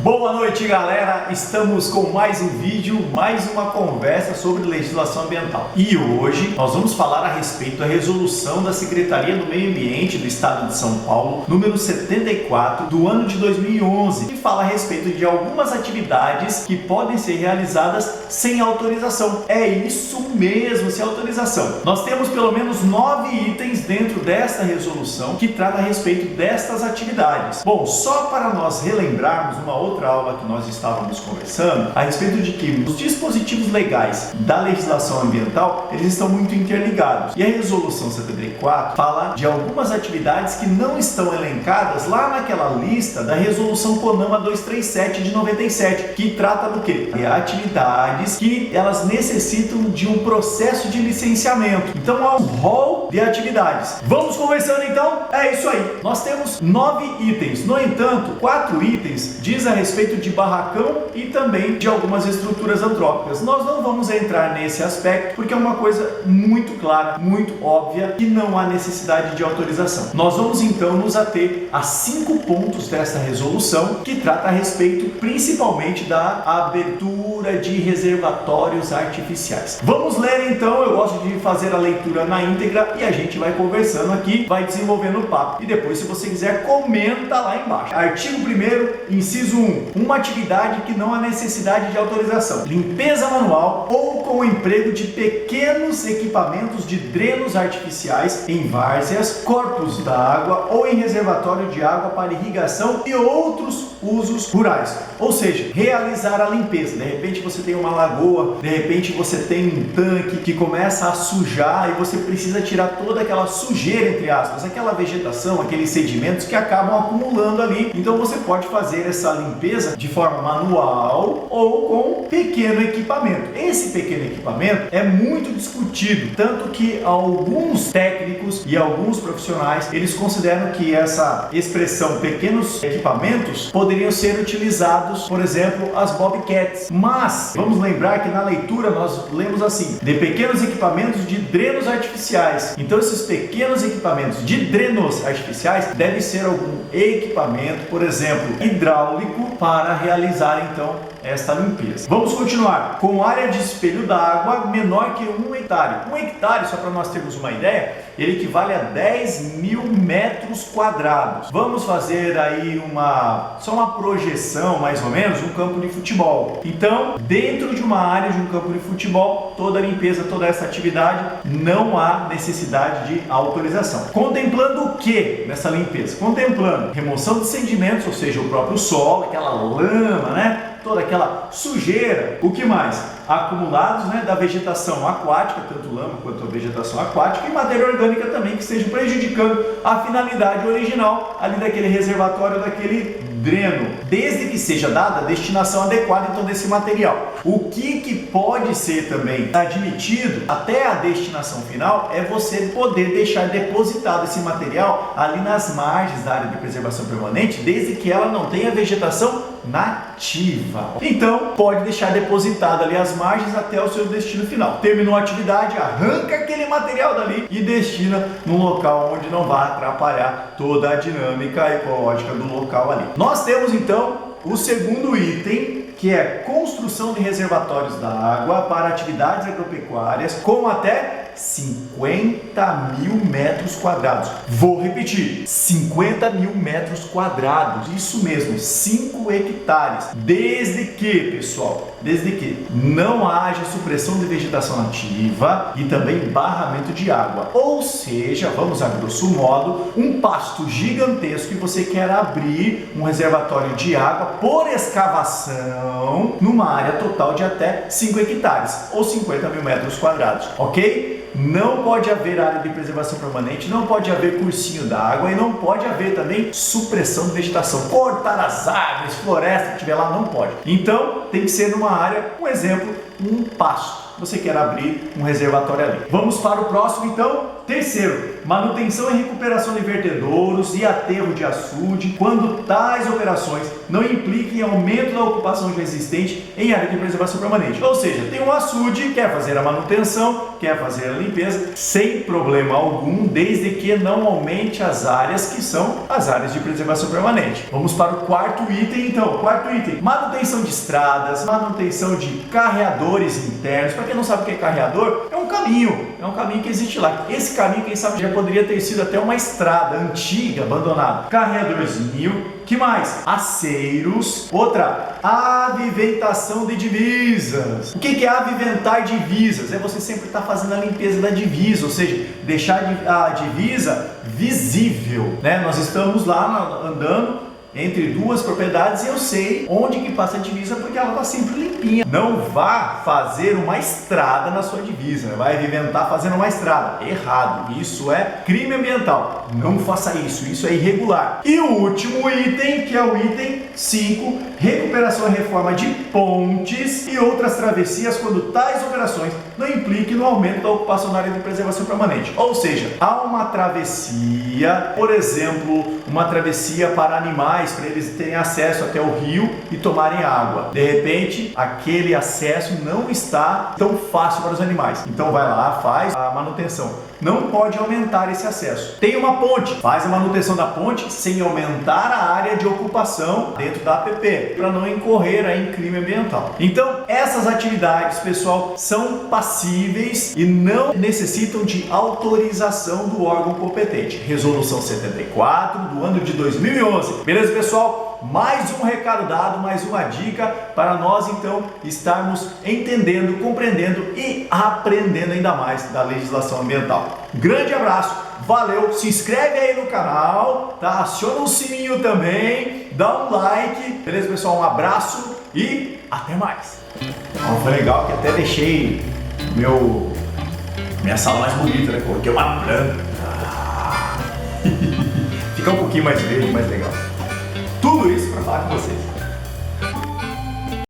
Boa noite, galera! Estamos com mais um vídeo, mais uma conversa sobre legislação ambiental. E hoje nós vamos falar a respeito da resolução da Secretaria do Meio Ambiente do Estado de São Paulo, número 74, do ano de 2011, que fala a respeito de algumas atividades que podem ser realizadas sem autorização. É isso mesmo, sem autorização. Nós temos pelo menos 9 itens dentro desta resolução que trata a respeito destas atividades. Bom, só para nós relembrarmos uma outra aula que nós estávamos conversando a respeito de que os dispositivos legais da legislação ambiental, eles estão muito interligados. E a resolução 74 fala de algumas atividades que não estão elencadas lá naquela lista da resolução CONAMA 237 de 97, que trata do quê? De atividades que elas necessitam de um processo de licenciamento. Então há um rol de atividades. Vamos conversando então? É isso aí. Nós temos 9 itens. No entanto, 4 itens diz a respeito de barracão e também de algumas estruturas antrópicas. Nós não vamos entrar nesse aspecto porque é uma coisa muito clara, muito óbvia, que não há necessidade de autorização. Nós vamos então nos ater a 5 pontos dessa resolução que trata a respeito principalmente da abertura de reservatórios artificiais. Vamos ler então, eu gosto de fazer a leitura na íntegra e a gente vai conversando aqui, vai desenvolvendo o papo. E depois, se você quiser, comenta lá embaixo. Artigo 1º, inciso 1. Uma atividade que não há necessidade de autorização. Limpeza manual ou com o emprego de pequenos equipamentos de drenos artificiais em várzeas, corpos d'água ou em reservatório de água para irrigação e outros usos rurais. Ou seja, realizar a limpeza. De repente você tem uma lagoa, de repente você tem um tanque que começa a sujar e você precisa tirar toda aquela sujeira, entre aspas, aquela vegetação, aqueles sedimentos que acabam acumulando ali. Então você pode fazer essa limpeza de forma manual ou com pequeno equipamento. Esse pequeno equipamento é muito discutido, tanto que alguns técnicos e alguns profissionais, eles consideram que essa expressão pequenos equipamentos poderiam ser utilizados, por exemplo, as bobcats. Mas vamos lembrar que na leitura nós lemos assim: de pequenos equipamentos de drenos artificiais. Então esses pequenos equipamentos de drenos artificiais deve ser algum equipamento, por exemplo, hidráulico, para realizar então esta limpeza. Vamos continuar. Com área de espelho da água menor que 1 hectare. 1 hectare, só para nós termos uma ideia, ele equivale a 10.000 metros quadrados. Vamos fazer aí só uma projeção, mais ou menos, um campo de futebol. Então, dentro de uma área de um campo de futebol, toda a limpeza, toda essa atividade, não há necessidade de autorização. Contemplando o que nessa limpeza? Contemplando remoção de sedimentos, ou seja, o próprio solo, aquela lama, né? Toda aquela sujeira, o que mais? Acumulados, né, da vegetação aquática, tanto lama quanto a vegetação aquática, e matéria orgânica também que esteja prejudicando a finalidade original ali daquele reservatório, daquele dreno, desde que seja dada a destinação adequada então desse material. O que pode ser também admitido até a destinação final é você poder deixar depositado esse material ali nas margens da área de preservação permanente, desde que ela não tenha vegetação nativa. Então pode deixar depositado ali as margens até o seu destino final. Terminou a atividade, arranca aquele material dali e destina num local onde não vai atrapalhar toda a dinâmica ecológica do local ali. Nós temos então o segundo item, que é construção de reservatórios da água para atividades agropecuárias com até 50.000 metros quadrados. Vou repetir, 50.000 metros quadrados, isso mesmo, 5 hectares. Desde que, pessoal, desde que não haja supressão de vegetação nativa e também barramento de água. Ou seja, vamos a grosso modo, um pasto gigantesco e você quer abrir um reservatório de água por escavação numa área total de até 5 hectares ou 50.000 metros quadrados, ok? Não pode haver área de preservação permanente, não pode haver cursinho d'água e não pode haver também supressão de vegetação. Cortar as árvores, floresta que tiver lá, não pode. Então tem que ser numa área, um exemplo, um pasto. Você quer abrir um reservatório ali. Vamos para o próximo então. Terceiro, manutenção e recuperação de vertedouros e aterro de açude, quando tais operações não impliquem aumento da ocupação já existente em área de preservação permanente. Ou seja, tem um açude, quer fazer a manutenção, quer fazer a limpeza, sem problema algum, desde que não aumente as áreas que são as áreas de preservação permanente. Vamos para o quarto item, então. Quarto item, manutenção de estradas, manutenção de carreadores internos. Para quem não sabe o que é carreador, é um caminho que existe lá. Esse caminho, quem sabe, já poderia ter sido até uma estrada antiga, abandonada. Carreadorzinho. Que mais? Aceiros. Outra, aviventação de divisas. O que é aviventar divisas? É você sempre estar fazendo a limpeza da divisa, ou seja, deixar a divisa visível, né? Nós estamos lá andando entre duas propriedades e eu sei onde que passa a divisa porque ela está sempre limpinha. Não vá fazer uma estrada na sua divisa, vai aviventar fazendo uma estrada. Errado, isso é crime ambiental. Não faça isso é irregular. E o último item, que é o item 5, recuperação e reforma de pontes e outras travessias quando tais operações não impliquem no aumento da ocupação na área de preservação permanente. Ou seja, há uma travessia, por exemplo, uma travessia para animais, para eles terem acesso até o rio e tomarem água. De repente, aquele acesso não está tão fácil para os animais. Então vai lá, faz a manutenção. Não pode aumentar esse acesso. Tem uma ponte, faz a manutenção da ponte sem aumentar a área de ocupação dentro da APP, para não incorrer aí em crime ambiental. Então, essas atividades, pessoal, são passíveis e não necessitam de autorização do órgão competente. Resolução 74 do ano de 2011. Beleza, pessoal? Mais um recado dado, mais uma dica para nós então estarmos entendendo, compreendendo e aprendendo ainda mais da legislação ambiental. Grande abraço, valeu, se inscreve aí no canal, tá? Aciona o sininho também, dá um like, beleza, pessoal? Um abraço e até mais. Foi legal que até deixei minha sala mais bonita, né? Coloquei uma planta. Fica um pouquinho mais verde, mais legal. Tudo isso para falar com vocês.